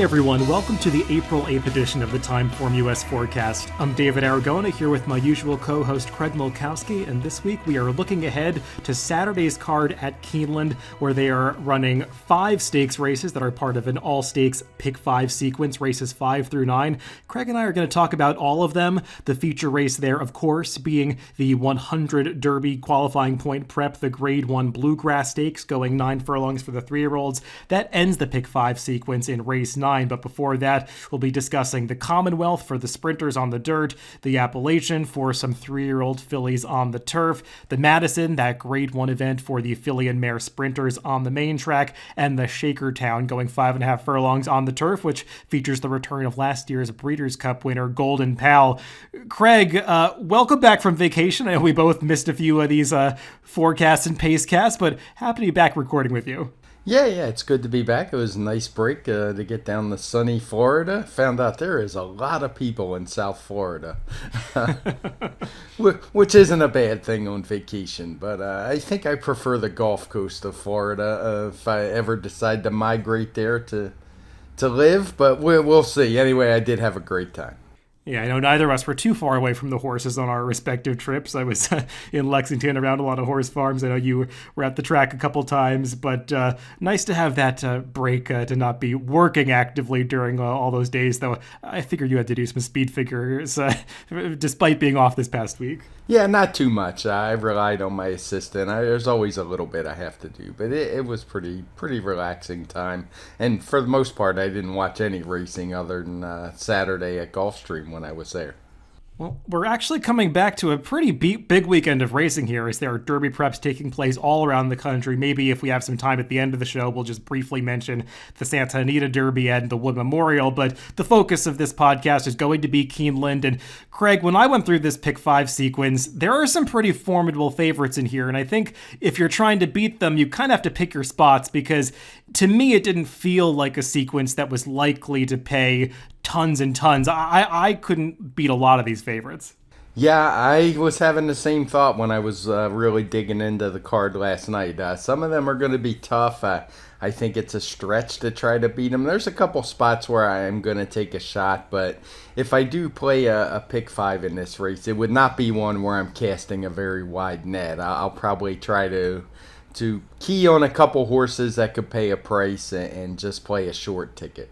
everyone, welcome to the April 8th edition of the TimeformUS Forecast. I'm David Aragona here with my usual co-host Craig Milkowski, and this week we are looking ahead to Saturday's card at Keeneland, where they are running 5 stakes races that are part of an all-stakes Pick 5 sequence, races 5 through 9. Craig and I are going to talk about all of them, the feature race there, of course, being the 100 Derby qualifying point prep, the Grade 1 Bluegrass Stakes, going 9 furlongs for the 3-year-olds. That ends the Pick 5 sequence in race 9. But before that, we'll be discussing the Commonwealth for the sprinters on the dirt, the Appalachian for some 3-year-old fillies on the turf, the Madison, that Grade 1 event for the filly and mare sprinters on the main track, and the Shakertown going 5.5 furlongs on the turf, which features the return of last year's Breeders' Cup winner, Golden Pal. Craig, welcome back from vacation. I know we both missed a few of these forecasts and pacecasts, but happy to be back recording with you. Yeah, it's good to be back. It was a nice break to get down to sunny Florida. Found out there is a lot of people in South Florida, which isn't a bad thing on vacation. But I think I prefer the Gulf Coast of Florida if I ever decide to migrate there to live. But we'll see. Anyway, I did have a great time. Yeah, I know neither of us were too far away from the horses on our respective trips. I was in Lexington around a lot of horse farms. I know you were at the track a couple times, but nice to have that break to not be working actively during all those days, though I figured you had to do some speed figures despite being off this past week. Yeah, not too much. I relied on my assistant. There's always a little bit I have to do, but it was pretty relaxing time. And for the most part, I didn't watch any racing other than Saturday at Gulfstream when I was there. Well, we're actually coming back to a pretty big weekend of racing here, as there are Derby preps taking place all around the country. Maybe if we have some time at the end of the show, we'll just briefly mention the Santa Anita Derby and the Wood Memorial, but the focus of this podcast is going to be Keeneland. And Craig, when I went through this Pick 5 sequence, there are some pretty formidable favorites in here, and I think if you're trying to beat them, you kind of have to pick your spots, because to me, it didn't feel like a sequence that was likely to pay tons and tons. I couldn't beat a lot of these favorites. Yeah, I was having the same thought when I was really digging into the card last night. Some of them are going to be tough. I think it's a stretch to try to beat them. There's a couple spots where I am going to take a shot, but if I do play a Pick 5 in this race, it would not be one where I'm casting a very wide net. I'll probably try to key on a couple horses that could pay a price and just play a short ticket.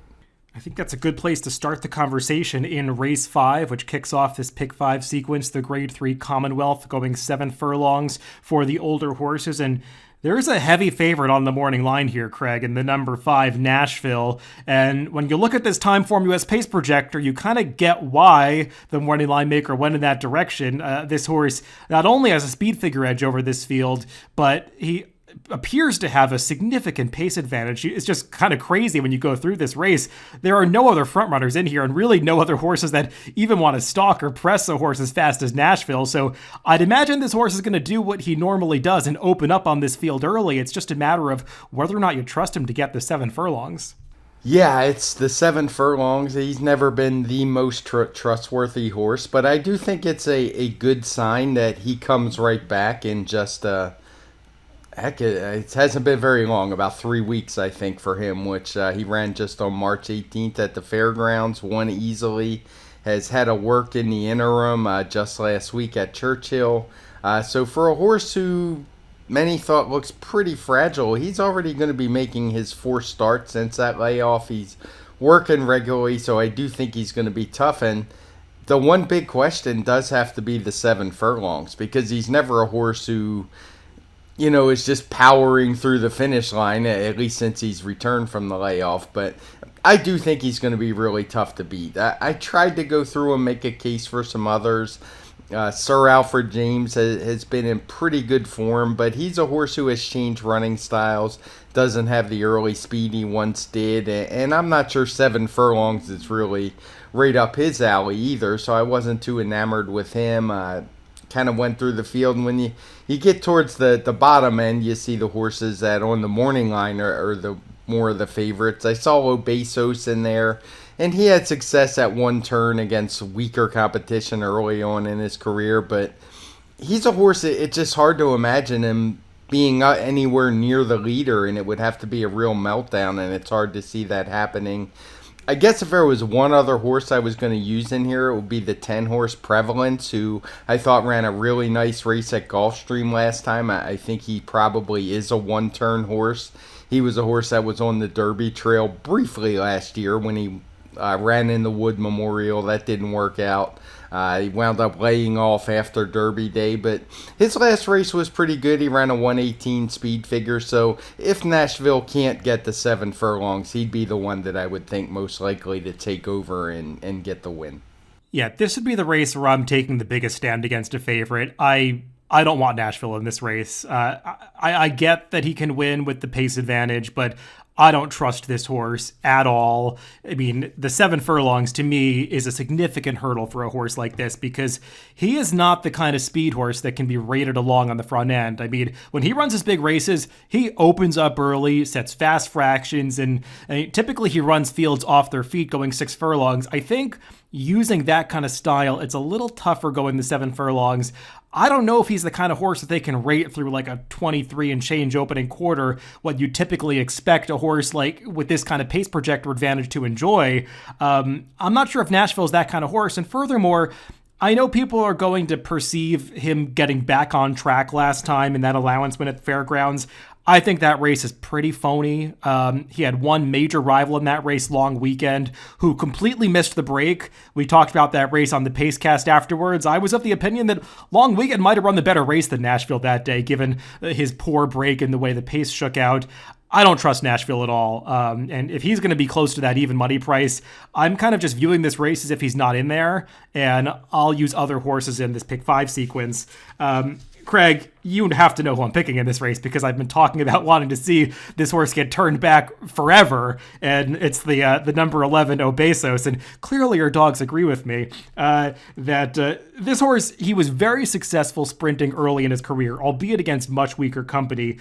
I think that's a good place to start the conversation in race 5, which kicks off this Pick 5 sequence, the Grade 3 Commonwealth, going 7 furlongs for the older horses. And there's a heavy favorite on the morning line here, Craig, in the number 5, Nashville. And when you look at this TimeformUS pace projector, you kind of get why the morning line maker went in that direction. This horse not only has a speed figure edge over this field, but he appears to have a significant pace advantage. It's just kind of crazy when you go through this race. There are no other frontrunners in here, and really no other horses that even want to stalk or press a horse as fast as Nashville. So I'd imagine this horse is going to do what he normally does and open up on this field early. It's just a matter of whether or not you trust him to get the 7 furlongs. Yeah, it's the 7 furlongs. He's never been the most trustworthy horse, but I do think it's a good sign that he comes right back in just heck, it hasn't been very long, about 3 weeks, I think, for him, which he ran just on March 18th at the fairgrounds, won easily, has had a work in the interim just last week at Churchill. So for a horse who many thought looks pretty fragile, he's already going to be making his 4th start since that layoff. He's working regularly, so I do think he's going to be tough. And the one big question does have to be the 7 furlongs, because he's never a horse who, you know, is just powering through the finish line, at least since he's returned from the layoff. But I do think he's going to be really tough to beat. I tried to go through and make a case for some others. Sir Alfred James has been in pretty good form, but he's a horse who has changed running styles, doesn't have the early speed he once did, and I'm not sure 7 furlongs is really right up his alley either, so I wasn't too enamored with him. Kind of went through the field, and when you get towards the bottom end, you see the horses that on the morning line are the more of the favorites. I saw Obesos in there, and he had success at one turn against weaker competition early on in his career, but he's a horse, it's just hard to imagine him being anywhere near the leader, and it would have to be a real meltdown, and it's hard to see that happening. I guess if there was one other horse I was going to use in here, it would be the 10 horse Prevalence, who I thought ran a really nice race at Gulfstream last time. I think he probably is a one-turn horse. He was a horse that was on the Derby Trail briefly last year when he ran in the Wood Memorial. That didn't work out. He wound up laying off after Derby Day, but his last race was pretty good. He ran a 118 speed figure, so if Nashville can't get the 7 furlongs, he'd be the one that I would think most likely to take over and get the win. Yeah, this would be the race where I'm taking the biggest stand against a favorite. I don't want Nashville in this race. I get that he can win with the pace advantage, but I don't trust this horse at all. I mean, the 7 furlongs to me is a significant hurdle for a horse like this because he is not the kind of speed horse that can be rated along on the front end. I mean, when he runs his big races, he opens up early, sets fast fractions, and typically he runs fields off their feet going 6 furlongs. I think using that kind of style, it's a little tougher going the 7 furlongs. I don't know if he's the kind of horse that they can rate through like a 23 and change opening quarter, what you typically expect a horse like with this kind of pace projector advantage to enjoy. I'm not sure if Nashville is that kind of horse. And furthermore, I know people are going to perceive him getting back on track last time in that allowance win at the Fairgrounds. I think that race is pretty phony. He had one major rival in that race, Long Weekend, who completely missed the break. We talked about that race on the Pacecast afterwards. I was of the opinion that Long Weekend might have run the better race than Nashville that day, given his poor break and the way the pace shook out. I don't trust Nashville at all. And if he's going to be close to that even money price, I'm kind of just viewing this race as if he's not in there, and I'll use other horses in this pick 5 sequence. Craig, you have to know who I'm picking in this race because I've been talking about wanting to see this horse get turned back forever, and it's the number 11 Obesos, and clearly your dogs agree with me that this horse, he was very successful sprinting early in his career, albeit against much weaker company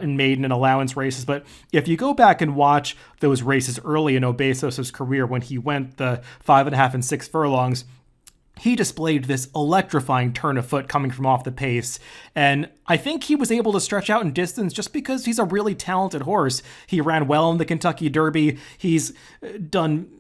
in maiden and allowance races. But if you go back and watch those races early in Obesos' career when he went the 5.5 and 6 furlongs, he displayed this electrifying turn of foot coming from off the pace. And I think he was able to stretch out in distance just because he's a really talented horse. He ran well in the Kentucky Derby. He's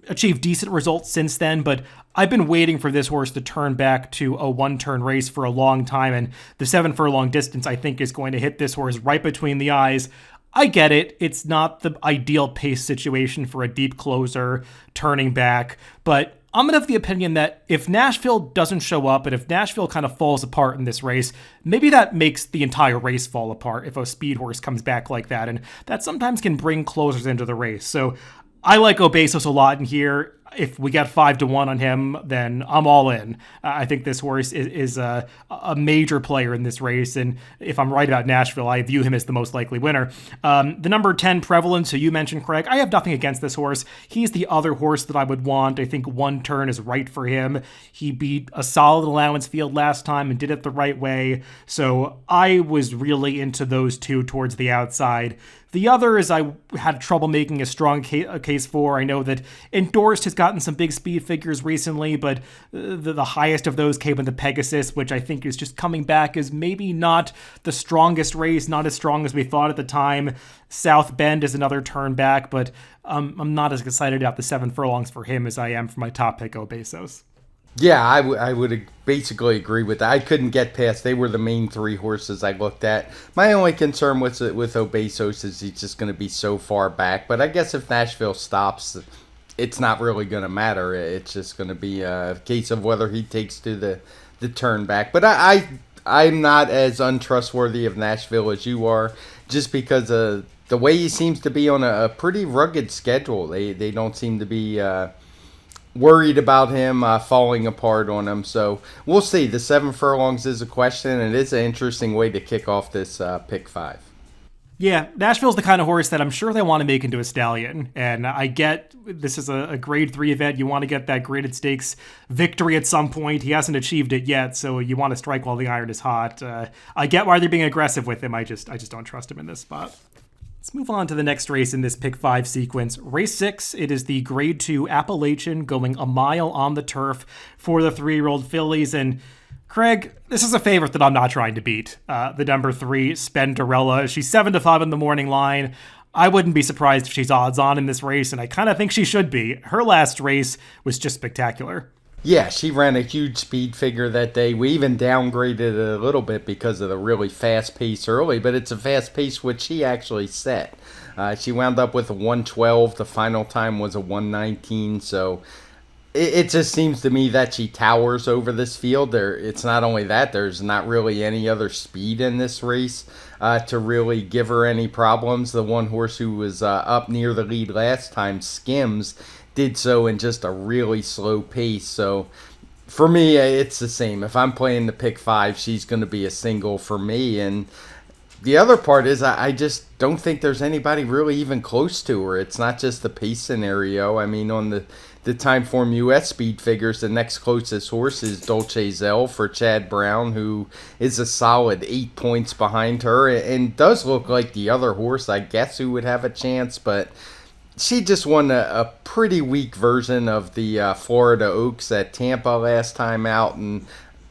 achieved decent results since then, but I've been waiting for this horse to turn back to a one-turn race for a long time. And the 7 furlong distance, I think, is going to hit this horse right between the eyes. I get it. It's not the ideal pace situation for a deep closer turning back, but I'm going to have the opinion that if Nashville doesn't show up and if Nashville kind of falls apart in this race, maybe that makes the entire race fall apart if a speed horse comes back like that. And that sometimes can bring closers into the race. So I like Obesos a lot in here. If we get 5-1 on him, then I'm all in. I think this horse is a major player in this race, and if I'm right about Nashville, I view him as the most likely winner. The number 10 Prevalence, who you mentioned, Craig, I have nothing against this horse. He's the other horse that I would want. I think one turn is right for him. He beat a solid allowance field last time and did it the right way, so I was really into those two towards the outside. The other is I had trouble making a strong case for. I know that Endorsed has gotten some big speed figures recently, but the highest of those came in the Pegasus, which I think is just coming back as maybe not the strongest race, not as strong as we thought at the time. South Bend is another turn back, but I'm not as excited about the 7 furlongs for him as I am for my top pick, Obesos. Yeah, I would basically agree with that. I couldn't get past. They were the main 3 horses I looked at. My only concern with Obesos is he's just going to be so far back. But I guess if Nashville stops, it's not really going to matter. It's just going to be a case of whether he takes to the turn back. But I'm not as untrustworthy of Nashville as you are, just because the way he seems to be on a pretty rugged schedule. They don't seem to be worried about him falling apart on him. So we'll see. The 7 furlongs is a question, and it's an interesting way to kick off this pick 5. Yeah, Nashville's the kind of horse that I'm sure they want to make into a stallion. And I get this is a grade 3 event. You want to get that graded stakes victory at some point. He hasn't achieved it yet, so you want to strike while the iron is hot. I get why they're being aggressive with him. I just don't trust him in this spot. Let's move on to the next race in this pick 5 sequence. Race 6, it is the grade 2 Appalachian going a mile on the turf for the 3-year-old fillies. And Craig, this is a favorite that I'm not trying to beat. The number 3, Spenderella. She's 7-5 in the morning line. I wouldn't be surprised if she's odds on in this race, and I kind of think she should be. Her last race was just spectacular. Yeah, she ran a huge speed figure that day. We even downgraded it a little bit because of the really fast pace early, but it's a fast pace which she actually set. She wound up with a 112. The final time was a 119, so it just seems to me that she towers over this field. It's not only that, there's not really any other speed in this race to really give her any problems. The one horse who was up near the lead last time, Skims, did so in just a really slow pace. So for me, it's the same. If I'm playing the pick five, she's going to be a single for me. And the other part is I just don't think there's anybody really even close to her. It's not just the pace scenario. I mean, on the Timeform US speed figures, the next closest horse is Dolce Zell for Chad Brown, who is a solid 8 points behind her and does look like the other horse, I guess, who would have a chance, but she just won a pretty weak version of the Florida Oaks at Tampa last time out, and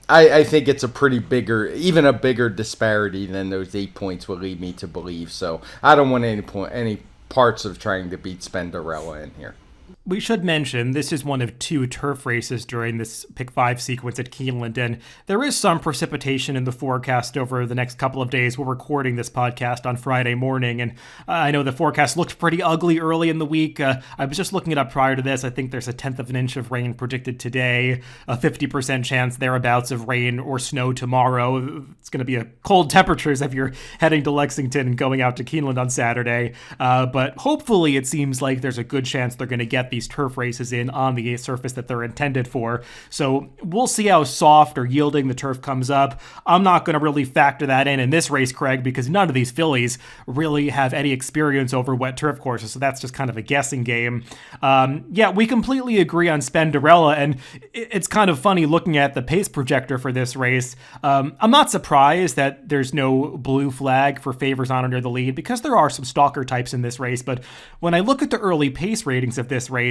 I think it's even a bigger disparity than those 8 points would lead me to believe. So I don't want any parts of trying to beat Spenderella in here. We should mention this is one of two turf races during this pick five sequence at Keeneland, and there is some precipitation in the forecast over the next couple of days. We're recording this podcast on Friday morning, and I know the forecast looked pretty ugly early in the week. I was just looking it up prior to this. I think there's a 1/10 of an inch of rain predicted today, a 50% chance thereabouts of rain or snow tomorrow. It's going to be cold temperatures if you're heading to Lexington and going out to Keeneland on Saturday, but hopefully it seems like there's a good chance they're going to get these turf races in on the surface that they're intended for. So we'll see how soft or yielding the turf comes up. I'm not going to really factor that in this race, Craig, because none of these fillies really have any experience over wet turf courses, so that's just kind of a guessing game. We completely agree on Spenderella, and it's kind of funny looking at the pace projector for this race. I'm not surprised that there's no blue flag for favors on or near the lead, because there are some stalker types in this race, but when I look at the early pace ratings of this race,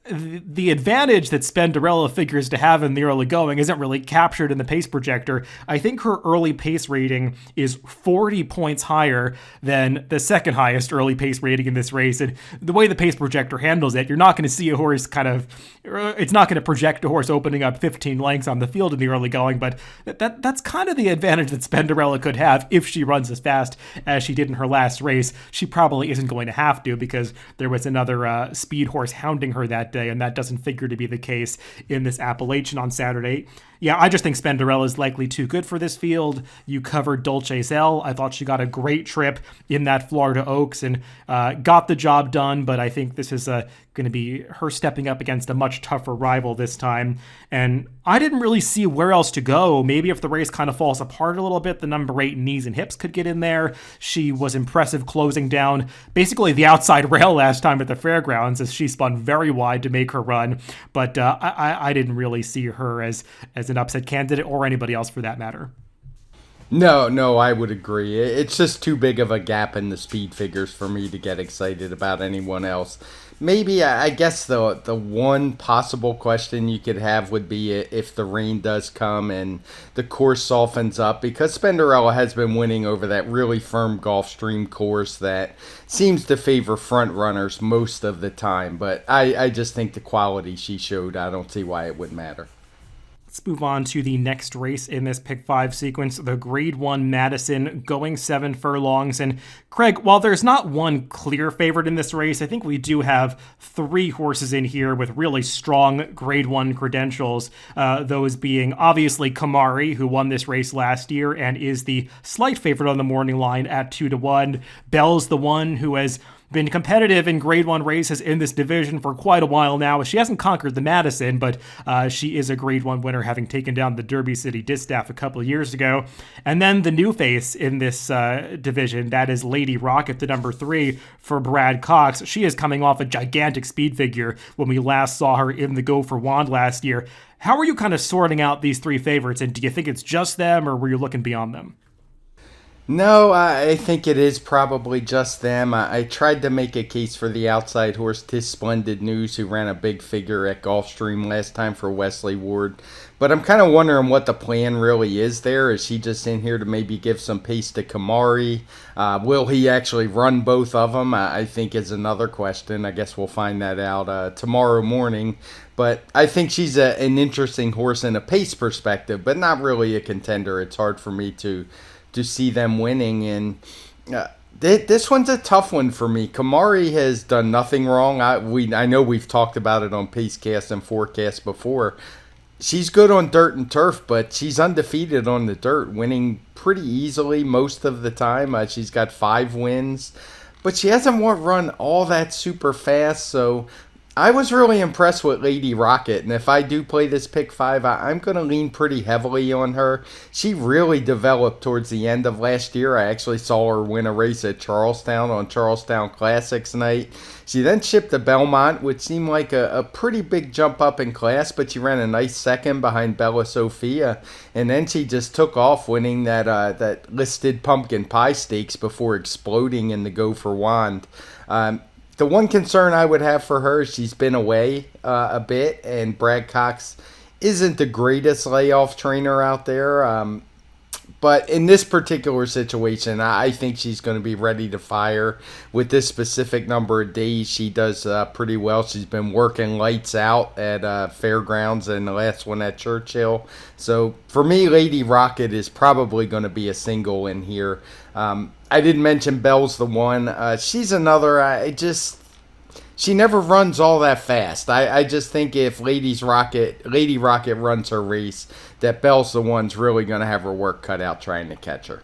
the advantage that Spenderella figures to have in the early going isn't really captured in the pace projector. I think her early pace rating is 40 points higher than the second highest early pace rating in this race. And the way the pace projector handles it, you're not going to see a horse it's not going to project a horse opening up 15 lengths on the field in the early going, but that's kind of the advantage that Spenderella could have if she runs as fast as she did in her last race. She probably isn't going to have to, because there was another speed horse hounding her that day, and that doesn't figure to be the case in this Appalachian on Saturday. Yeah, I just think Spenderella is likely too good for this field. You covered Dolce Zell. I thought she got a great trip in that Florida Oaks and got the job done, but I think this is going to be her stepping up against a much tougher rival this time. And I didn't really see where else to go. Maybe if the race kind of falls apart a little bit, the number 8 Knees and Hips could get in there. She was impressive closing down basically the outside rail last time at the fairgrounds, as she spun very wide to make her run. But I didn't really see her as an upset candidate, or anybody else for that matter. No, I would agree. It's just too big of a gap in the speed figures for me to get excited about anyone else. Maybe, I guess the one possible question you could have would be if the rain does come and the course softens up, because Spenderella has been winning over that really firm Gulfstream course that seems to favor front runners most of the time. But I just think the quality she showed, I don't see why it would matter. Let's move on to the next race in this pick 5 sequence, the Grade 1 Madison, going 7 furlongs. And Craig, while there's not one clear favorite in this race, I think we do have 3 horses in here with really strong Grade 1 credentials, those being obviously Kamari, who won this race last year and is the slight favorite on the morning line at 2-1. Bell's the one who has been competitive in Grade 1 races in this division for quite a while now. She hasn't conquered the Madison, but she is a Grade 1 winner, having taken down the Derby City Distaff a couple of years ago. And then the new face in this division, that is Lady Rocket, the number 3 for Brad Cox. She is coming off a gigantic speed figure when we last saw her in the Go for Wand last year. How are you kind of sorting out these 3 favorites, and do you think it's just them, or were you looking beyond them? No, I think it is probably just them. I tried to make a case for the outside horse, Tis Splendid News, who ran a big figure at Gulfstream last time for Wesley Ward. But I'm kind of wondering what the plan really is there. Is he just in here to maybe give some pace to Kamari? Will he actually run both of them? I think is another question. I guess we'll find that out tomorrow morning. But I think she's an interesting horse in a pace perspective, but not really a contender. It's hard for me to see them winning. And this one's a tough one for me. Kamari has done nothing wrong. I know we've talked about it on Pacecast and Forecast before. She's good on dirt and turf, but she's undefeated on the dirt, winning pretty easily most of the time. She's got 5 wins, but she hasn't run all that super fast, so I was really impressed with Lady Rocket, and if I do play this pick 5, I'm going to lean pretty heavily on her. She really developed towards the end of last year. I actually saw her win a race at Charlestown on Charlestown Classics night. She then shipped to Belmont, which seemed like a pretty big jump up in class, but she ran a nice second behind Bella Sophia, and then she just took off, winning that listed Pumpkin Pie Stakes before exploding in the Gopher Wand. The one concern I would have for her is she's been away a bit, and Brad Cox isn't the greatest layoff trainer out there. But in this particular situation, I think she's going to be ready to fire. With this specific number of days, she does pretty well. She's been working lights out at Fairgrounds and the last one at Churchill. So for me, Lady Rocket is probably going to be a single in here. I didn't mention Belle's the one. She's another. She never runs all that fast. I just think if Lady Rocket runs her race, that Belle's the one's really going to have her work cut out trying to catch her.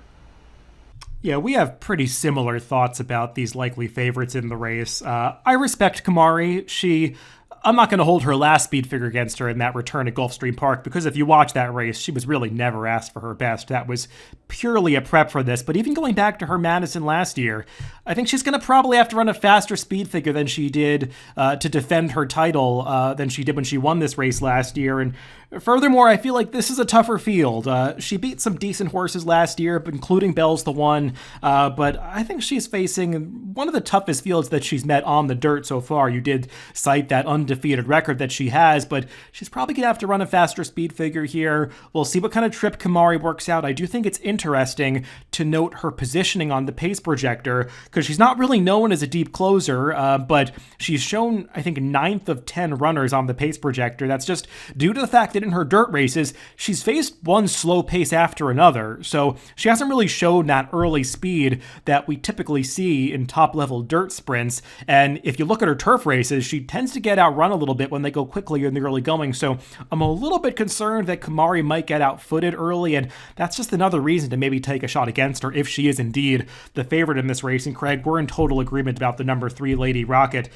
Yeah, we have pretty similar thoughts about these likely favorites in the race. I respect Kamari. I'm not going to hold her last speed figure against her in that return at Gulfstream Park, because if you watch that race, she was really never asked for her best. That was purely a prep for this. But even going back to her Madison last year, I think she's going to probably have to run a faster speed figure than she did to defend her title than she did when she won this race last year. And furthermore, I feel like this is a tougher field. She beat some decent horses last year, including Belle's the one, but I think she's facing one of the toughest fields that she's met on the dirt so far. You did cite that undefeated record that she has, but she's probably going to have to run a faster speed figure here. We'll see what kind of trip Kamari works out. I do think it's interesting to note her positioning on the pace projector, because she's not really known as a deep closer, but she's shown, I think, 9th of 10 runners on the pace projector. That's just due to the fact that in her dirt races, she's faced one slow pace after another. So she hasn't really shown that early speed that we typically see in top-level dirt sprints. And if you look at her turf races, she tends to get outrun a little bit when they go quickly in the early going. So I'm a little bit concerned that Kamari might get outfooted early, and that's just another reason to maybe take a shot against her if she is indeed the favorite in this race. And Craig, we're in total agreement about the number 3 Lady Rocket.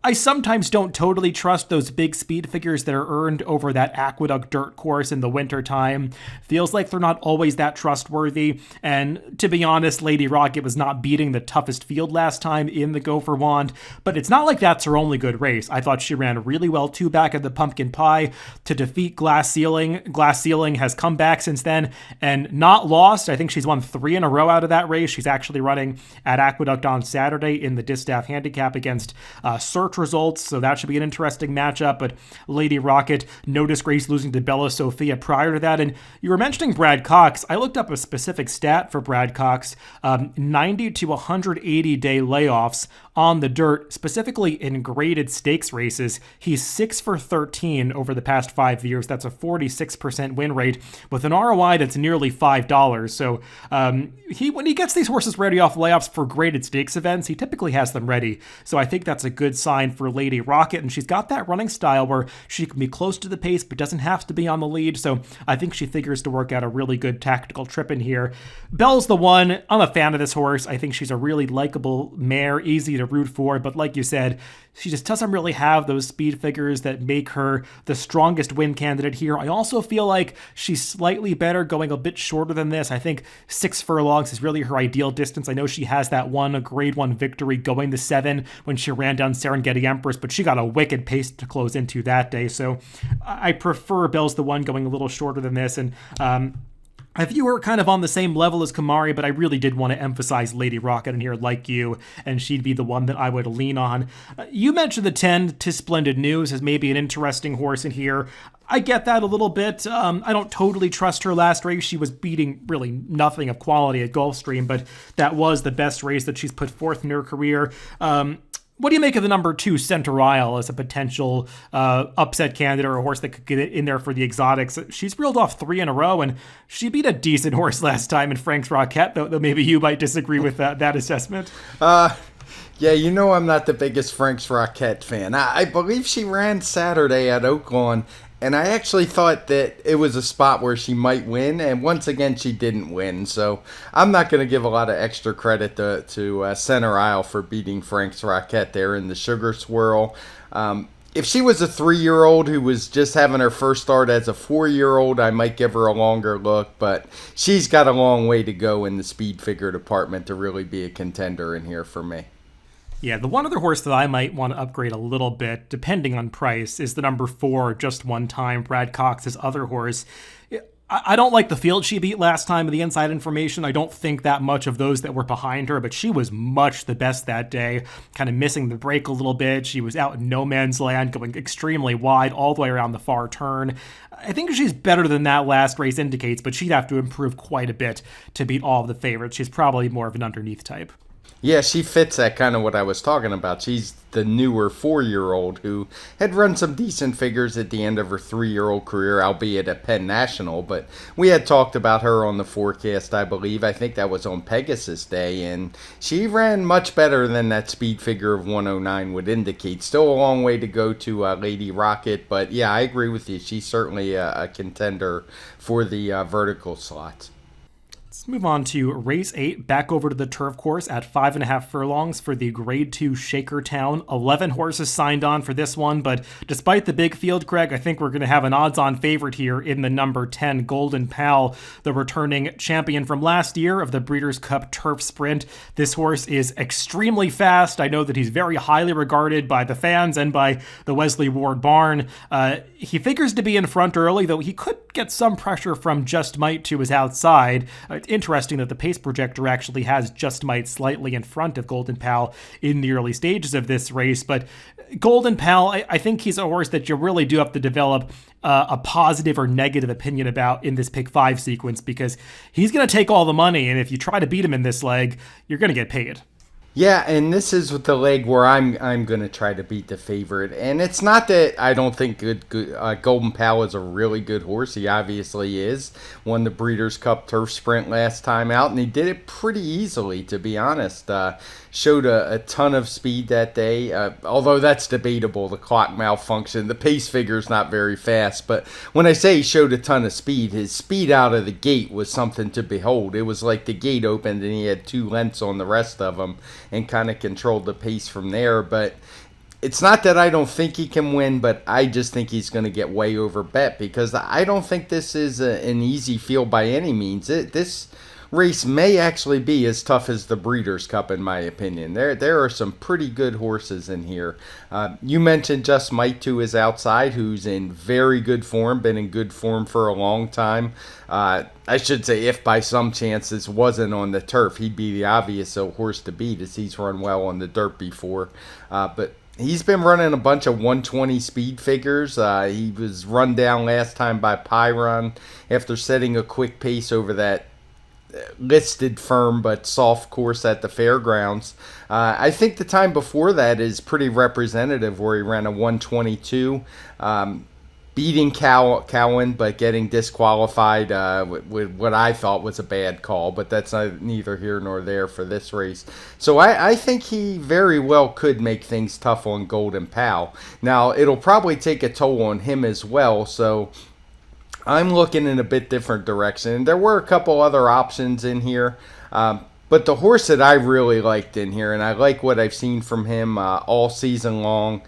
I sometimes don't totally trust those big speed figures that are earned over that Aqueduct dirt course in the winter time. Feels like they're not always that trustworthy. And to be honest, Lady Rocket was not beating the toughest field last time in the Gopher Wand, but it's not like that's her only good race. I thought she ran really well too back at the Pumpkin Pie to defeat Glass Ceiling. Glass Ceiling has come back since then and not lost. I think she's won 3 in a row out of that race. She's actually running at Aqueduct on Saturday in the Distaff Handicap against Search Results, so that should be an interesting matchup. But Lady Rocket, no disgrace losing to Bella Sophia prior to that. And you were mentioning Brad Cox. I looked up a specific stat for Brad Cox, 90 to 180 day layoffs on the dirt, specifically in graded stakes races. He's 6 for 13 over the past 5 years. That's a 46% win rate with an ROI that's nearly $5. So when he gets these horses ready off layoffs for graded stakes events, he typically has them ready. So I think that's a good sign for Lady Rocket. And she's got that running style where she can be close to the pace but doesn't have to be on the lead. So I think she figures to work out a really good tactical trip in here. Belle's the one. I'm a fan of this horse. I think she's a really likable mare, easy to root for. But like you said, she just doesn't really have those speed figures that make her the strongest win candidate here. I also feel like she's slightly better going a bit shorter than this. I think 6 furlongs is really her ideal distance. I know she has that one, a grade 1 victory going to 7 when she ran down Serengeti Empress, but she got a wicked pace to close into that day. So I prefer Belle's the one going a little shorter than this. And I view her kind of on the same level as Kamari, but I really did want to emphasize Lady Rocket in here like you, and she'd be the one that I would lean on. You mentioned the 10, Tis Splendid News, as maybe an interesting horse in here. I get that a little bit. I don't totally trust her last race. She was beating really nothing of quality at Gulfstream, but that was the best race that she's put forth in her career. What do you make of the number 2, Center Isle, as a potential upset candidate or a horse that could get in there for the exotics? She's reeled off 3 in a row, and she beat a decent horse last time in Frank's Rocket, though maybe you might disagree with that assessment. Yeah, you know I'm not the biggest Frank's Rocket fan. I believe she ran Saturday at Oaklawn, and I actually thought that it was a spot where she might win, and once again she didn't win. So I'm not going to give a lot of extra credit to Center Isle for beating Frank's Rocket there in the Sugar Swirl. If she was a 3-year-old who was just having her first start as a 4-year-old, I might give her a longer look, but she's got a long way to go in the speed figure department to really be a contender in here for me. Yeah, the one other horse that I might want to upgrade a little bit, depending on price, is the number 4, Just One Time, Brad Cox's other horse. I don't like the field she beat last time in the inside information. I don't think that much of those that were behind her, but she was much the best that day, kind of missing the break a little bit. She was out in no man's land, going extremely wide all the way around the far turn. I think she's better than that last race indicates, but she'd have to improve quite a bit to beat all of the favorites. She's probably more of an underneath type. Yeah, she fits that kind of what I was talking about. She's the newer 4-year-old who had run some decent figures at the end of her 3-year-old career, albeit at Penn National. But we had talked about her on the forecast, I believe. I think that was on Pegasus Day, and she ran much better than that speed figure of 109 would indicate. Still a long way to go to Lady Rocket, but yeah, I agree with you. She's certainly a contender for the vertical slots. Let's move on to race 8, back over to the turf course at 5.5 furlongs for the Grade 2 Shakertown. 11 horses signed on for this one, but despite the big field, Craig, I think we're going to have an odds-on favorite here in the number 10, Golden Pal, the returning champion from last year of the Breeders' Cup Turf Sprint. This horse is extremely fast. I know that he's very highly regarded by the fans and by the Wesley Ward barn. He figures to be in front early, though he could get some pressure from Just Might to his outside. It's interesting that the pace projector actually has Just Might slightly in front of Golden Pal in the early stages of this race, but Golden Pal, I think he's a horse that you really do have to develop a positive or negative opinion about in this pick 5 sequence, because he's going to take all the money, and if you try to beat him in this leg, you're going to get paid. Yeah, and this is with the leg where I'm going to try to beat the favorite. And it's not that I don't think Golden Pal is a really good horse. He obviously is. Won the Breeders' Cup Turf Sprint last time out, and he did it pretty easily, to be honest. Showed a ton of speed that day, although that's debatable, the clock malfunction. The pace figure's not very fast, but when I say he showed a ton of speed, his speed out of the gate was something to behold. It was like the gate opened and he had 2 lengths on the rest of them and kind of controlled the pace from there. But it's not that I don't think he can win, but I just think he's going to get way over bet, because I don't think this is an easy field by any means. This race may actually be as tough as the Breeders' Cup, in my opinion. There are some pretty good horses in here. You mentioned Just Might to his outside, who's in very good form, been in good form for a long time. I should say, if by some chance this wasn't on the turf, he'd be the obvious horse to beat, as he's run well on the dirt before. But he's been running a bunch of 120 speed figures. He was run down last time by Pyron after setting a quick pace over that listed firm but soft course at the fairgrounds. I think the time before that is pretty representative, where he ran a 122, beating Cowan but getting disqualified with what I thought was a bad call, but that's neither here nor there for this race. So I think he very well could make things tough on Golden Pal. Now, it'll probably take a toll on him as well, so I'm looking in a bit different direction. There were a couple other options in here, but the horse that I really liked in here, and I like what I've seen from him all season long,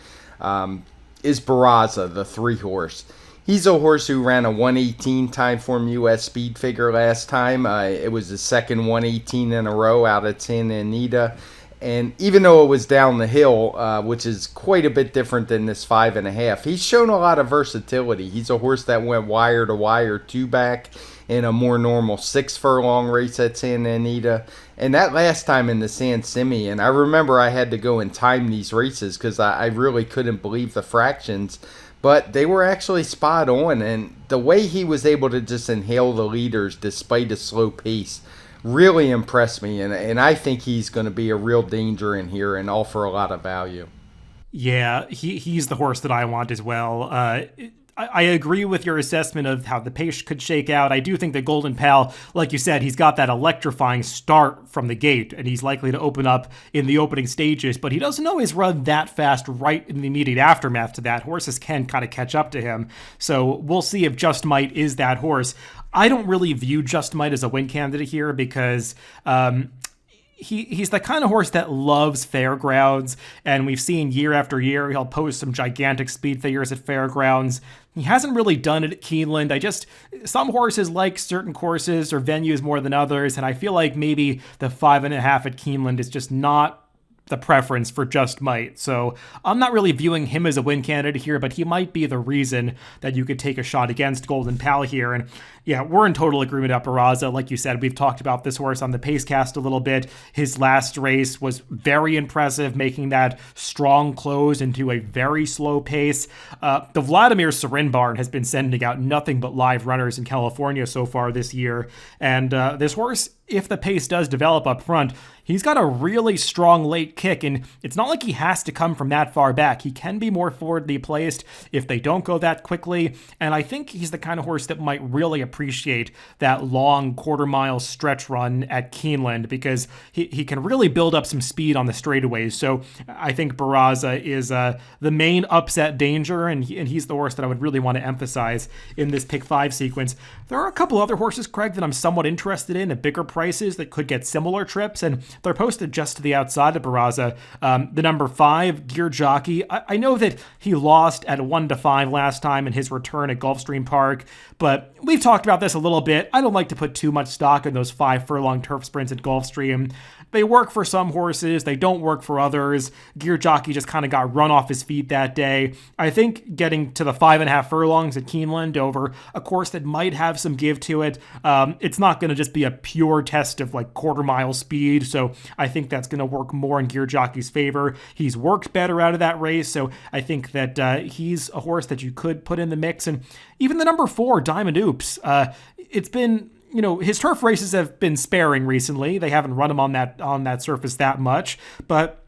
is Barraza, the 3-horse. He's a horse who ran a 118 TimeformUS speed figure last time. It was his second 118 in a row out of Santa Anita. And even though it was down the hill, which is quite a bit different than this 5.5, he's shown a lot of versatility. He's a horse that went wire to wire 2-back in a more normal 6-furlong race at Santa Anita. And that last time in the San Simeon, I remember I had to go and time these races because I really couldn't believe the fractions. But they were actually spot on, and the way he was able to just inhale the leaders despite a slow pace really impressed me, and I think he's going to be a real danger in here and offer a lot of value. Yeah, he's the horse that I want as well. I agree with your assessment of how the pace could shake out. I do think that Golden Pal, like you said, he's got that electrifying start from the gate, and he's likely to open up in the opening stages, but he doesn't always run that fast right in the immediate aftermath to that. Horses can kind of catch up to him, so we'll see if Just Might is that horse. I don't really view Just Might as a win candidate here because he's the kind of horse that loves fairgrounds, and we've seen year after year he'll post some gigantic speed figures at fairgrounds. He hasn't really done it at Keeneland. Some horses like certain courses or venues more than others, and I feel like maybe the 5.5 at Keeneland is just not the preference for Just Might. So I'm not really viewing him as a win candidate here, but he might be the reason that you could take a shot against Golden Pal here. And yeah, we're in total agreement about Barraza. Like you said, we've talked about this horse on the Pacecast a little bit. His last race was very impressive, making that strong close into a very slow pace. The Vladimir Serin barn has been sending out nothing but live runners in California so far this year. And this horse, if the pace does develop up front, he's got a really strong late kick, and it's not like he has to come from that far back. He can be more forwardly placed if they don't go that quickly, and I think he's the kind of horse that might really appreciate that long quarter-mile stretch run at Keeneland because he can really build up some speed on the straightaways. So I think Barraza is the main upset danger, and he's the horse that I would really want to emphasize in this pick 5 sequence. There are a couple other horses, Craig, that I'm somewhat interested in at bigger prices that could get similar trips, and they're posted just to the outside of Barraza. The number 5, Gear Jockey. I know that he lost at 1-5 last time in his return at Gulfstream Park, but we've talked about this a little bit. I don't like to put too much stock in those 5-furlong turf sprints at Gulfstream. They work for some horses, they don't work for others. Gear Jockey just kind of got run off his feet that day. I think getting to the 5.5 furlongs at Keeneland over a course that might have some give to it, it's not going to just be a pure test of like quarter-mile speed, so I think that's going to work more in Gear Jockey's favor. He's worked better out of that race, so I think that he's a horse that you could put in the mix. And even the number 4, Diamond Oops, it's been, his turf races have been sparing recently. They haven't run him on that surface that much, but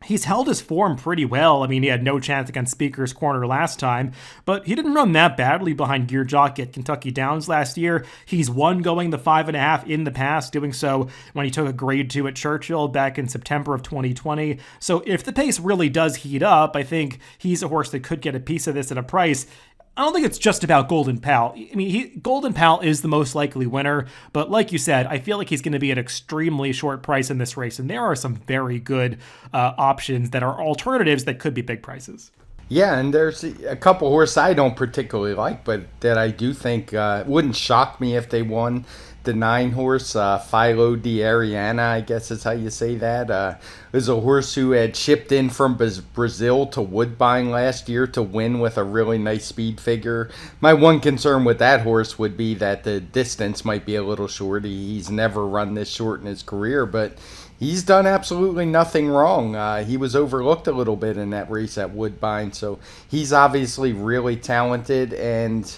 he's held his form pretty well. I mean, he had no chance against Speaker's Corner last time, but he didn't run that badly behind Gear Jockey at Kentucky Downs last year. He's won going the 5.5 in the past, doing so when he took a grade 2 at Churchill back in September of 2020. So if the pace really does heat up, I think he's a horse that could get a piece of this at a price. I don't think it's just about Golden Pal. I mean, Golden Pal is the most likely winner, but like you said, I feel like he's going to be at extremely short price in this race, and there are some very good options that are alternatives that could be big prices. Yeah, and there's a couple horses I don't particularly like, but that I do think wouldn't shock me if they won. The 9 horse, Philo di Ariana, I guess is how you say that, is a horse who had shipped in from Brazil to Woodbine last year to win with a really nice speed figure. My one concern with that horse would be that the distance might be a little short. He's never run this short in his career, but he's done absolutely nothing wrong. He was overlooked a little bit in that race at Woodbine, so he's obviously really talented. And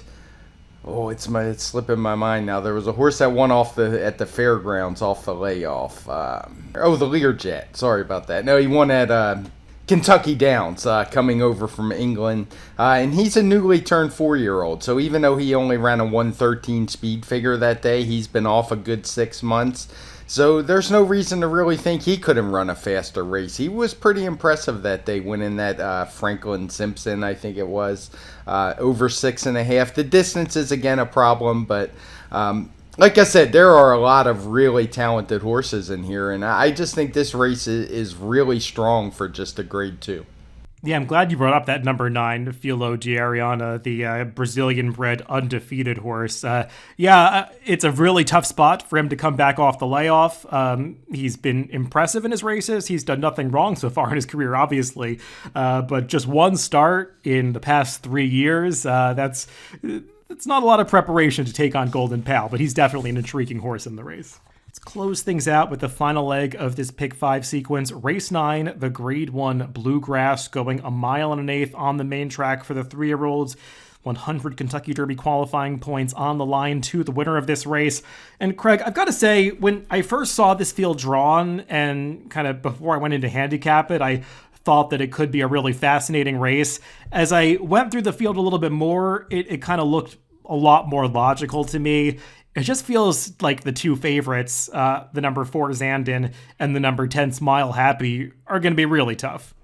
it's slipping my mind now. There was a horse that won at the fairgrounds off the layoff. The Learjet. Sorry about that. No, he won at Kentucky Downs, coming over from England. And he's a newly turned 4-year-old. So even though he only ran a 113 speed figure that day, he's been off a good 6 months. So there's no reason to really think he couldn't run a faster race. He was pretty impressive that day, winning that Franklin Simpson, I think it was, over 6.5. The distance is again a problem, but like I said, there are a lot of really talented horses in here, and I just think this race is really strong for just a grade 2. Yeah, I'm glad you brought up that number 9, Filo de Ariana, the Brazilian-bred undefeated horse. It's a really tough spot for him to come back off the layoff. He's been impressive in his races. He's done nothing wrong so far in his career, obviously. But just one start in the past 3 years, that's not a lot of preparation to take on Golden Pal, but he's definitely an intriguing horse in the race. Let's close things out with the final leg of this Pick 5 sequence. Race 9, the Grade 1 Bluegrass, going 1.125 miles on the main track for the 3-year-olds. 100 Kentucky Derby qualifying points on the line to the winner of this race. And Craig, I've got to say, when I first saw this field drawn and kind of before I went into handicap it, I thought that it could be a really fascinating race. As I went through the field a little bit more, it kind of looked a lot more logical to me. It just feels like the two favorites, the number 4 Zandon and the number 10 Smile Happy, are going to be really tough.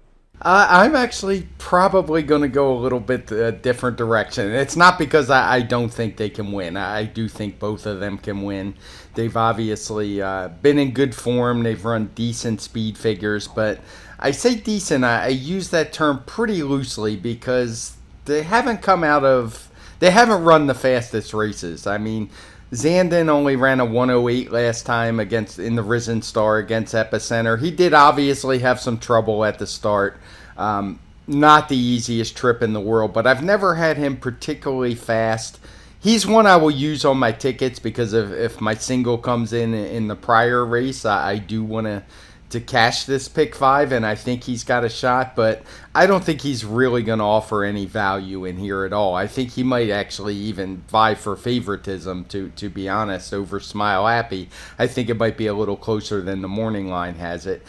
I'm actually probably going to go a little bit different direction. It's not because I don't think they can win. I do think both of them can win. They've obviously been in good form. They've run decent speed figures, but I say decent. I use that term pretty loosely because they haven't run the fastest races. I mean, Zandon only ran a 108 last time in the Risen Star against Epicenter. He did obviously have some trouble at the start. Not the easiest trip in the world, but I've never had him particularly fast. He's one I will use on my tickets because if my single comes in the prior race, I do want to cash this Pick 5, and I think he's got a shot, but I don't think he's really going to offer any value in here at all. I think he might actually even vie for favoritism, to be honest, over Smile Happy. I think it might be a little closer than the morning line has it.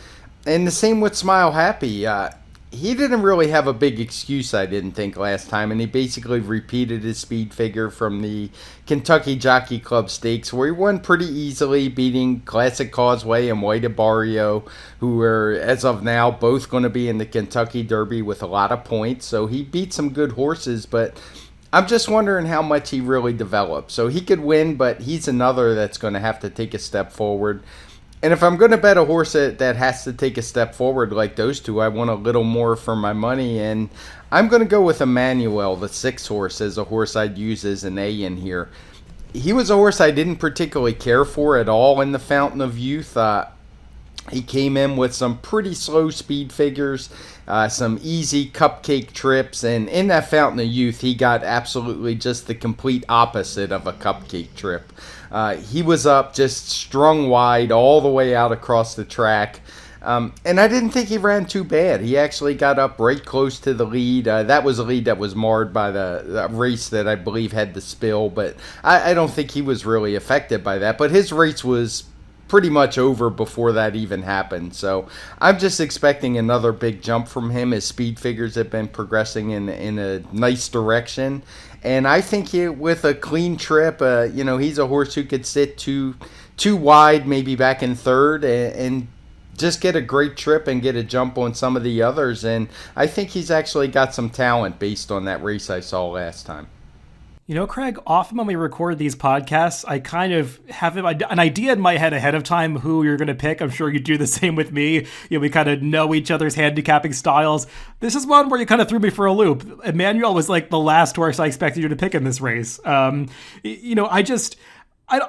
And the same with Smile Happy. He didn't really have a big excuse, I didn't think, last time, and he basically repeated his speed figure from the Kentucky Jockey Club Stakes, where he won pretty easily, beating Classic Causeway and White Barrio, who are, as of now, both going to be in the Kentucky Derby with a lot of points. So he beat some good horses, but I'm just wondering how much he really developed. So he could win, but he's another that's going to have to take a step forward. And if I'm going to bet a horse that has to take a step forward like those two, I want a little more for my money. And I'm going to go with Emmanuel, the 6 horse, as a horse I'd use as an A in here. He was a horse I didn't particularly care for at all in the Fountain of Youth. He came in with some pretty slow speed figures, some easy cupcake trips, and in that Fountain of Youth, he got absolutely just the complete opposite of a cupcake trip. He was up, just strung wide all the way out across the track, and I didn't think he ran too bad. He actually got up right close to the lead. That was a lead that was marred by the race that I believe had the spill, but I don't think he was really affected by that. But his race was pretty much over before that even happened. So I'm just expecting another big jump from him. His speed figures have been progressing in a nice direction. And I think with a clean trip, he's a horse who could sit too wide, maybe back in third, and just get a great trip and get a jump on some of the others. And I think he's actually got some talent based on that race I saw last time. You know, Craig, often when we record these podcasts, I kind of have an idea in my head ahead of time who you're going to pick. I'm sure you do the same with me. We kind of know each other's handicapping styles. This is one where you kind of threw me for a loop. Emmanuel was like the last horse I expected you to pick in this race. I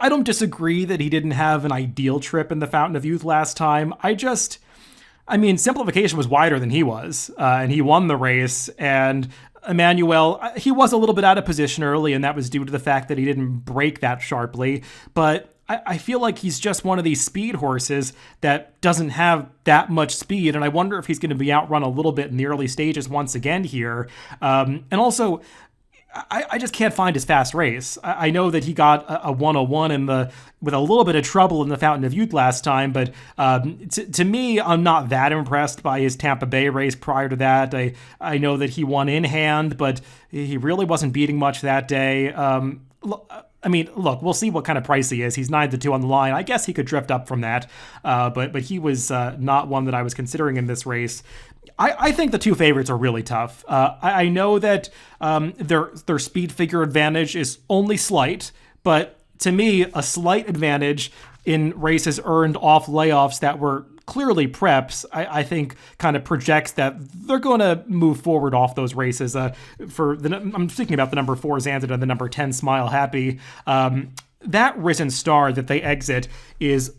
don't disagree that he didn't have an ideal trip in the Fountain of Youth last time. Simplification was wider than he was, and he won the race, and Emmanuel, he was a little bit out of position early, and that was due to the fact that he didn't break that sharply. But I feel like he's just one of these speed horses that doesn't have that much speed, and I wonder if he's going to be outrun a little bit in the early stages once again here. And also, I just can't find his fast race. I know that he got a 101 with a little bit of trouble in the Fountain of Youth last time, but to me, I'm not that impressed by his Tampa Bay race prior to that. I know that he won in hand, but he really wasn't beating much that day. Look, we'll see what kind of price he is. He's 9-2 on the line. I guess he could drift up from that, but he was not one that I was considering in this race. I think the two favorites are really tough. I know that their speed figure advantage is only slight, but to me, a slight advantage in races earned off layoffs that were clearly preps, I think kind of projects that they're going to move forward off those races. I'm thinking about the number 4 Zandon and the number 10 Smile Happy. That Risen Star that they exit is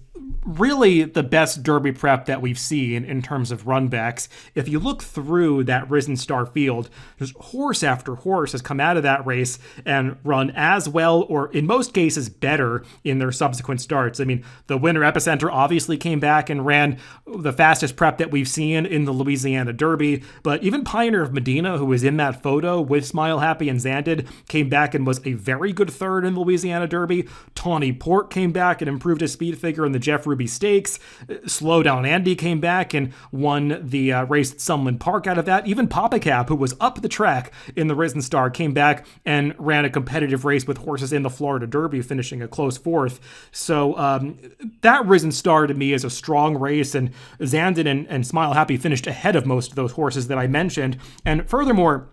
really the best Derby prep that we've seen in terms of runbacks. If you look through that Risen Star field, there's horse after horse has come out of that race and run as well, or in most cases better, in their subsequent starts. I mean, the winner Epicenter obviously came back and ran the fastest prep that we've seen in the Louisiana Derby, but even Pioneer of Medina, who was in that photo with Smile Happy and Zandon, came back and was a very good third in the Louisiana Derby. Tawny Port came back and improved his speed figure in the Jeff Ruby Stakes. Slow Down Andy came back and won the race at Sunland Park out of that. Even Papa Cap, who was up the track in the Risen Star, came back and ran a competitive race with horses in the Florida Derby, finishing a close 4th. So that Risen Star to me is a strong race, and Zandon and Smile Happy finished ahead of most of those horses that I mentioned. And furthermore,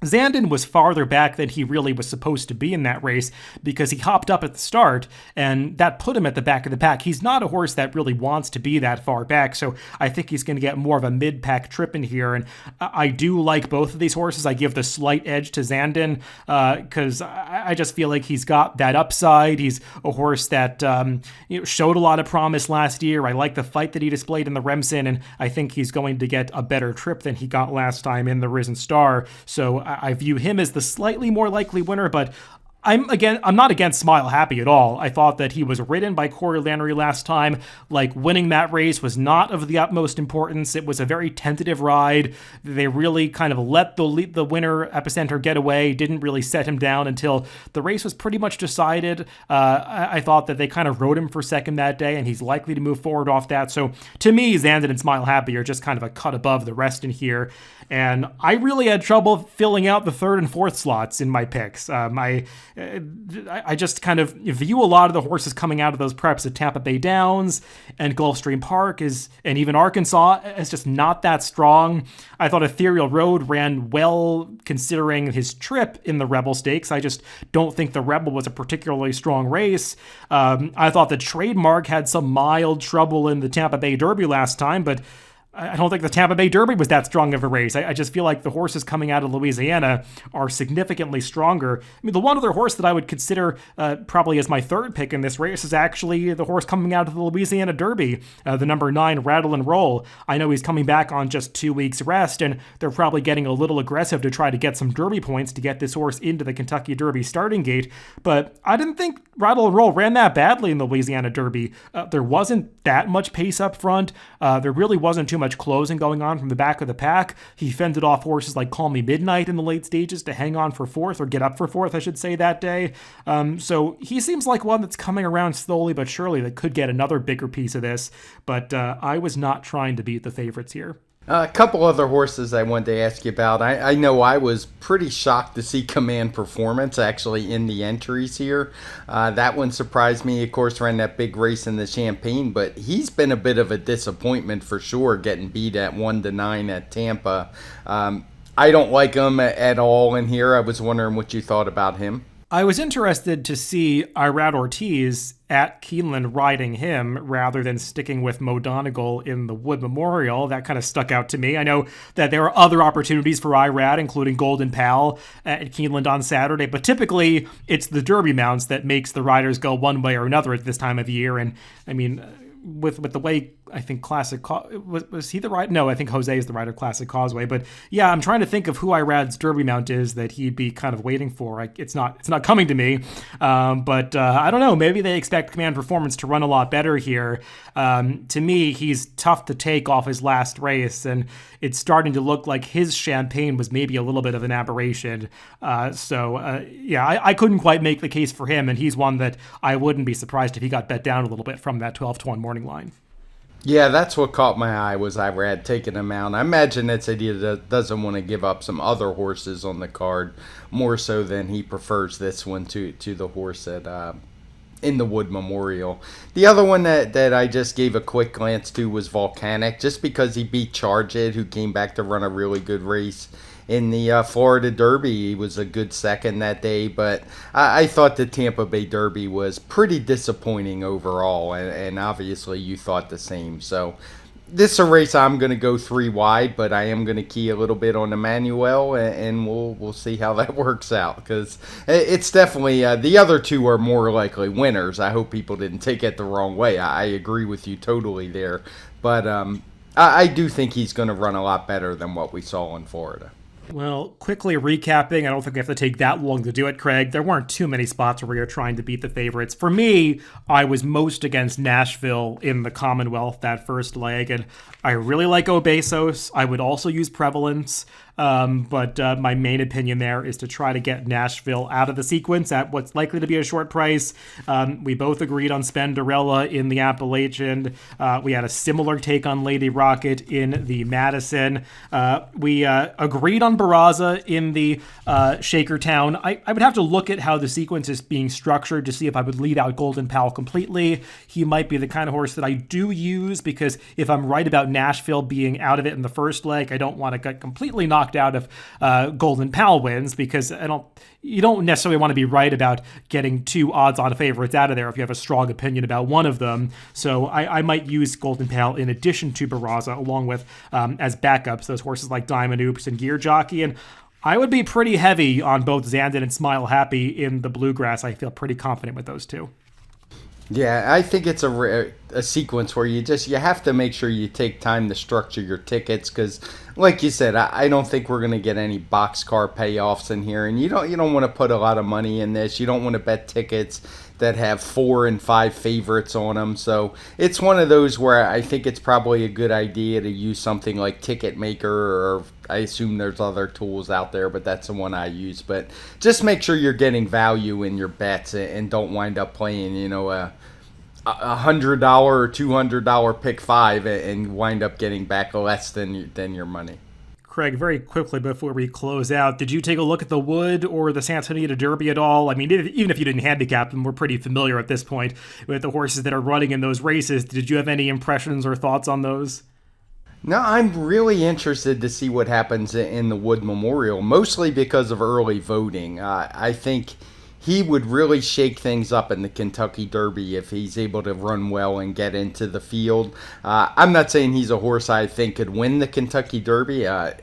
Zandon was farther back than he really was supposed to be in that race because he hopped up at the start, and that put him at the back of the pack. He's not a horse that really wants to be that far back, so I think he's going to get more of a mid-pack trip in here, and I do like both of these horses. I give the slight edge to Zandon because I just feel like he's got that upside. He's a horse that showed a lot of promise last year. I like the fight that he displayed in the Remsen, and I think he's going to get a better trip than he got last time in the Risen Star, so I view him as the slightly more likely winner, but I'm not against Smile Happy at all. I thought that he was ridden by Corey Lanerie last time. Like, winning that race was not of the utmost importance. It was a very tentative ride. They really kind of let the winner Epicenter get away, didn't really set him down until the race was pretty much decided. I thought that they kind of rode him for second that day, and he's likely to move forward off that. So to me, Zandon and Smile Happy are just kind of a cut above the rest in here. And I really had trouble filling out the 3rd and 4th slots in my picks. I just kind of view a lot of the horses coming out of those preps at Tampa Bay Downs and Gulfstream Park and even Arkansas as just not that strong. I thought Ethereal Road ran well considering his trip in the Rebel Stakes. I just don't think the Rebel was a particularly strong race. I thought the Trademark had some mild trouble in the Tampa Bay Derby last time, but I don't think the Tampa Bay Derby was that strong of a race. I just feel like the horses coming out of Louisiana are significantly stronger. I mean, the one other horse that I would consider probably as my 3rd pick in this race is actually the horse coming out of the Louisiana Derby, the number 9 Rattle and Roll. I know he's coming back on just 2 weeks rest, and they're probably getting a little aggressive to try to get some Derby points to get this horse into the Kentucky Derby starting gate, but I didn't think Rattle and Roll ran that badly in the Louisiana Derby. There wasn't that much pace up front. There really wasn't too much closing going on from the back of the pack. He fended off horses like Call Me Midnight in the late stages to hang on for 4th, or get up for 4th, I should say, that day. So he seems like one that's coming around slowly but surely that could get another bigger piece of this, but I was not trying to beat the favorites here. A couple other horses I wanted to ask you about. I know I was pretty shocked to see Command Performance actually in the entries here. That one surprised me. Of course, ran that big race in the Champagne, but he's been a bit of a disappointment for sure, getting beat at 1-9 at Tampa. I don't like him at all in here. I was wondering what you thought about him. I was interested to see Irad Ortiz at Keeneland riding him rather than sticking with Mo Donegal in the Wood Memorial. That kind of stuck out to me. I know that there are other opportunities for Irad, including Golden Pal at Keeneland on Saturday, but typically it's the Derby mounts that makes the riders go one way or another at this time of year. And I mean, with the way I think Classic was he the rider? No, I think Jose is the rider of Classic Causeway. But yeah, I'm trying to think of who Irad's Derby mount is that he'd be kind of waiting for. It's not coming to me. But I don't know. Maybe they expect Command Performance to run a lot better here. To me, he's tough to take off his last race, and it's starting to look like his Champagne was maybe a little bit of an aberration. Yeah, I couldn't quite make the case for him, and he's one that I wouldn't be surprised if he got bet down a little bit from that 12-1 morning line. Yeah, that's what caught my eye was Irad taking him out. I imagine it's that he doesn't want to give up some other horses on the card more so than he prefers this one to the horse at in the Wood Memorial. The other one that I just gave a quick glance to was Volcanic, just because he beat Charge It, who came back to run a really good race in the Florida Derby. He was a good second that day, but I thought the Tampa Bay Derby was pretty disappointing overall, and obviously you thought the same. So this is a race I'm going to go 3 wide, but I am going to key a little bit on Emmanuel, and we'll see how that works out, because it's definitely the other two are more likely winners. I hope people didn't take it the wrong way. I agree with you totally there, but I do think he's going to run a lot better than what we saw in Florida. Well, quickly recapping, I don't think we have to take that long to do it, Craig. There weren't too many spots where we were trying to beat the favorites. For me, I was most against Nashville in the Commonwealth, that first leg, and I really like Obesos. I would also use Prevalence, but my main opinion there is to try to get Nashville out of the sequence at what's likely to be a short price. We both agreed on Spenderella in the Appalachian. We had a similar take on Lady Rocket in the Madison. We agreed on Barraza in the Shakertown. I would have to look at how the sequence is being structured to see if I would leave out Golden Pal completely. He might be the kind of horse that I do use, because if I'm right about Nashville being out of it in the first leg, I don't want to get completely knocked out if Golden Pal wins, because you don't necessarily want to be right about getting 2 odds-on favorites out of there if you have a strong opinion about one of them. So I might use Golden Pal in addition to Barraza, along with as backups those horses like Diamond Oops and Gear Jockey. And I would be pretty heavy on both Zandon and Smile Happy in the Bluegrass. I feel pretty confident with those two. Yeah, I think it's a sequence where you have to make sure you take time to structure your tickets, because, like you said, I don't think we're going to get any boxcar payoffs in here, and you don't want to put a lot of money in this. You don't want to bet tickets that have 4 and 5 favorites on them. So it's one of those where I think it's probably a good idea to use something like Ticketmaker, or I assume there's other tools out there, but that's the one I use. But just make sure you're getting value in your bets and don't wind up playing, a $100 or $200 pick 5 and wind up getting back less than your money. Craig, very quickly before we close out, did you take a look at the Wood or the Santa Anita Derby at all? I mean, even if you didn't handicap them, we're pretty familiar at this point with the horses that are running in those races. Did you have any impressions or thoughts on those? No, I'm really interested to see what happens in the Wood Memorial, mostly because of early voting. I think he would really shake things up in the Kentucky Derby if he's able to run well and get into the field. I'm not saying he's a horse I think could win the Kentucky Derby. I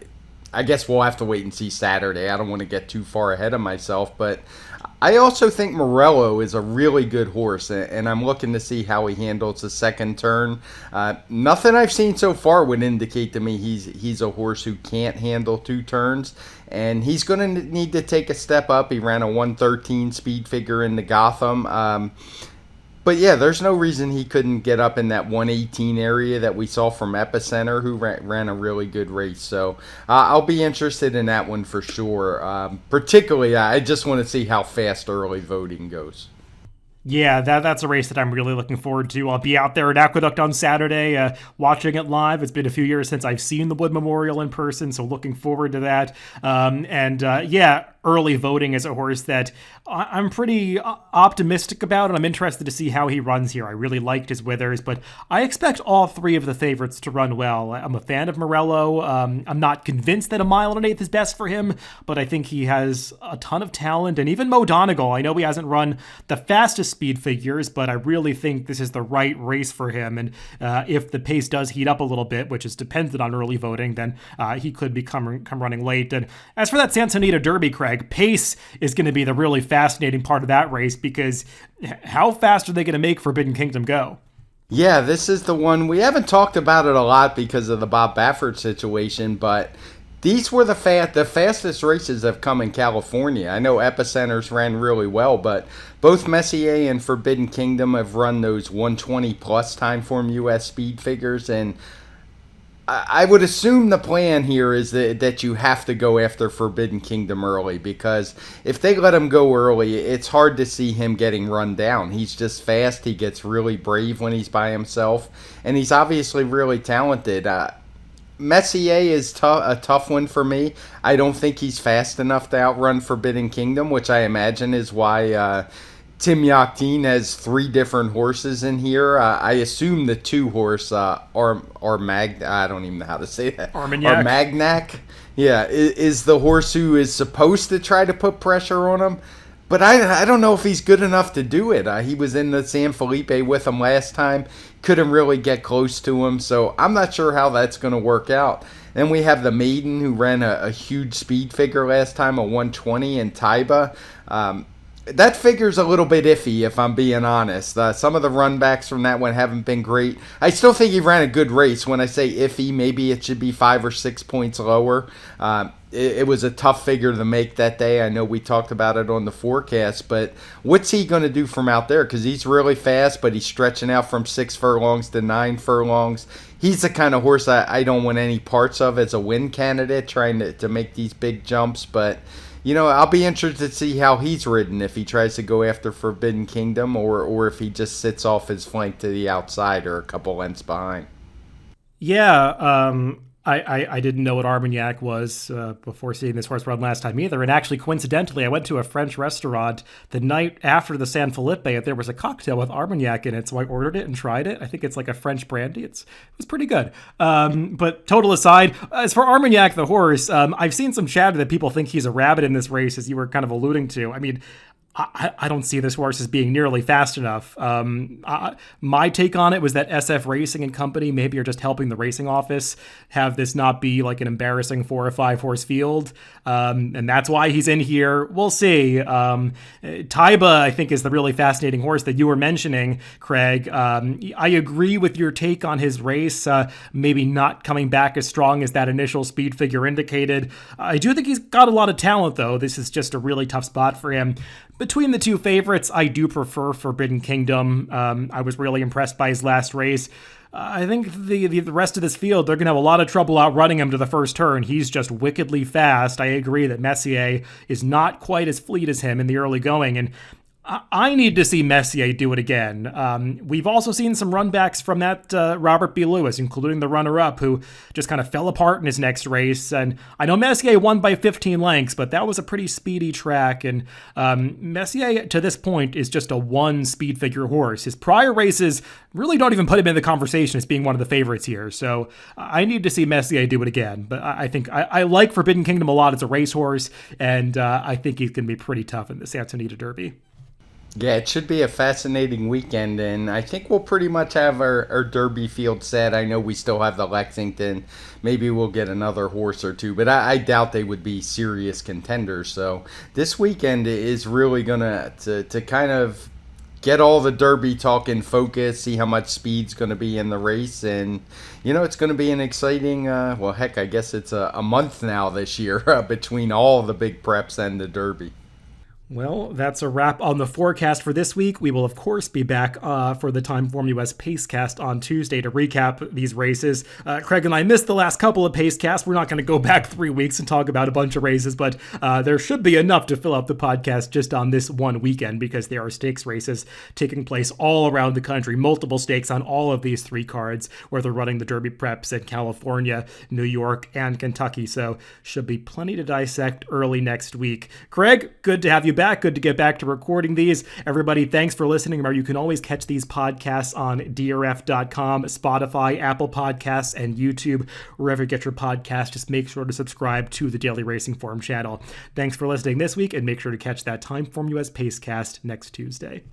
guess we'll have to wait and see Saturday. I don't want to get too far ahead of myself, but I also think Morello is a really good horse, and I'm looking to see how he handles the second turn. Nothing I've seen so far would indicate to me he's a horse who can't handle 2 turns, and he's going to need to take a step up. He ran a 113 speed figure in the Gotham. But yeah, there's no reason he couldn't get up in that 118 area that we saw from Epicenter, who ran a really good race. So I'll be interested in that one for sure. Particularly, I just want to see how fast early voting goes. Yeah, that's a race that I'm really looking forward to. I'll be out there at Aqueduct on Saturday watching it live. It's been a few years since I've seen the Wood Memorial in person, so looking forward to that. Early voting is a horse that I'm pretty optimistic about, and I'm interested to see how he runs here. I really liked his withers, but I expect all 3 of the favorites to run well. I'm a fan of Morello. I'm not convinced that 1 1/8 is best for him, but I think he has a ton of talent. And even Mo Donegal, I know he hasn't run the fastest speed figures, but I really think this is the right race for him. And if the pace does heat up a little bit, which is dependent on early voting, then he could come running late. And as for that Santa Anita Derby, Craig, pace is going to be the really fascinating part of that race, because how fast are they going to make Forbidden Kingdom go? Yeah, this is the one. We haven't talked about it a lot because of the Bob Baffert situation, but these were the fastest races have come in California. I know Epicenters ran really well, but both Messier and Forbidden Kingdom have run those 120 plus TimeformUS speed figures, and I would assume the plan here is that you have to go after Forbidden Kingdom early, because if they let him go early, it's hard to see him getting run down. He's just fast. He gets really brave when he's by himself, and he's obviously really talented. Messier is a tough one for me. I don't think he's fast enough to outrun Forbidden Kingdom, which I imagine is why Tim Yakteen has 3 different horses in here. I assume the 2 horse I don't even know how to say that. Armagnac, yeah, is the horse who is supposed to try to put pressure on him. But I don't know if he's good enough to do it. He was in the San Felipe with him last time. Couldn't really get close to him. So I'm not sure how that's going to work out. Then we have the maiden who ran a huge speed figure last time, a 120 in Taiba. That figure's a little bit iffy, if I'm being honest. Some of the runbacks from that one haven't been great. I still think he ran a good race. When I say iffy, maybe it should be 5 or 6 points lower. It was a tough figure to make that day. I know we talked about it on the forecast, but what's he going to do from out there? Because he's really fast, but he's stretching out from 6 furlongs to 9 furlongs. He's the kind of horse I don't want any parts of as a win candidate, trying to make these big jumps, but I'll be interested to see how he's ridden, if he tries to go after Forbidden Kingdom or if he just sits off his flank to the outside or a couple lengths behind. Yeah, I didn't know what Armagnac was before seeing this horse run last time either. And actually, coincidentally, I went to a French restaurant the night after the San Felipe, and there was a cocktail with Armagnac in it, so I ordered it and tried it. I think it's like a French brandy. It was pretty good. But total aside, as for Armagnac, the horse, I've seen some chatter that people think he's a rabbit in this race, as you were kind of alluding to. I mean, I don't see this horse as being nearly fast enough. My take on it was that SF Racing and Company maybe are just helping the racing office have this not be like an embarrassing 4 or 5 horse field. And that's why he's in here. We'll see. Taiba, I think, is the really fascinating horse that you were mentioning, Craig. I agree with your take on his race, maybe not coming back as strong as that initial speed figure indicated. I do think he's got a lot of talent, though. This is just a really tough spot for him. Between the two favorites, I do prefer Forbidden Kingdom. I was really impressed by his last race. I think the rest of this field, they're going to have a lot of trouble outrunning him to the first turn. He's just wickedly fast. I agree that Messier is not quite as fleet as him in the early going, and I need to see Messier do it again. We've also seen some runbacks from that Robert B. Lewis, including the runner-up, who just kind of fell apart in his next race. And I know Messier won by 15 lengths, but that was a pretty speedy track. And Messier, to this point, is just a 1 speed figure horse. His prior races really don't even put him in the conversation as being one of the favorites here. So I need to see Messier do it again. But I think I like Forbidden Kingdom a lot as a racehorse, and I think he's going to be pretty tough in the Santa Anita Derby. Yeah, it should be a fascinating weekend, and I think we'll pretty much have our Derby field set. I know we still have the Lexington. Maybe we'll get another horse or two, but I doubt they would be serious contenders. So this weekend is really going to kind of get all the Derby talk in focus, see how much speed's going to be in the race, and it's going to be an exciting, I guess it's a month now this year between all the big preps and the Derby. Well, that's a wrap on the forecast for this week. We will, of course, be back for the TimeformUS Pacecast on Tuesday to recap these races. Craig and I missed the last couple of Pacecasts. We're not going to go back 3 weeks and talk about a bunch of races, but there should be enough to fill up the podcast just on this one weekend, because there are stakes races taking place all around the country, multiple stakes on all of these 3 cards, where they're running the Derby preps in California, New York, and Kentucky. So should be plenty to dissect early next week. Craig, good to have you back. Good to get back to recording these. Everybody, thanks for listening. Remember, you can always catch these podcasts on DRF.com, Spotify, Apple Podcasts, and YouTube. Wherever you get your podcast, just make sure to subscribe to the Daily Racing Forum channel. Thanks for listening this week, and make sure to catch that TimeformUS Pacecast next Tuesday.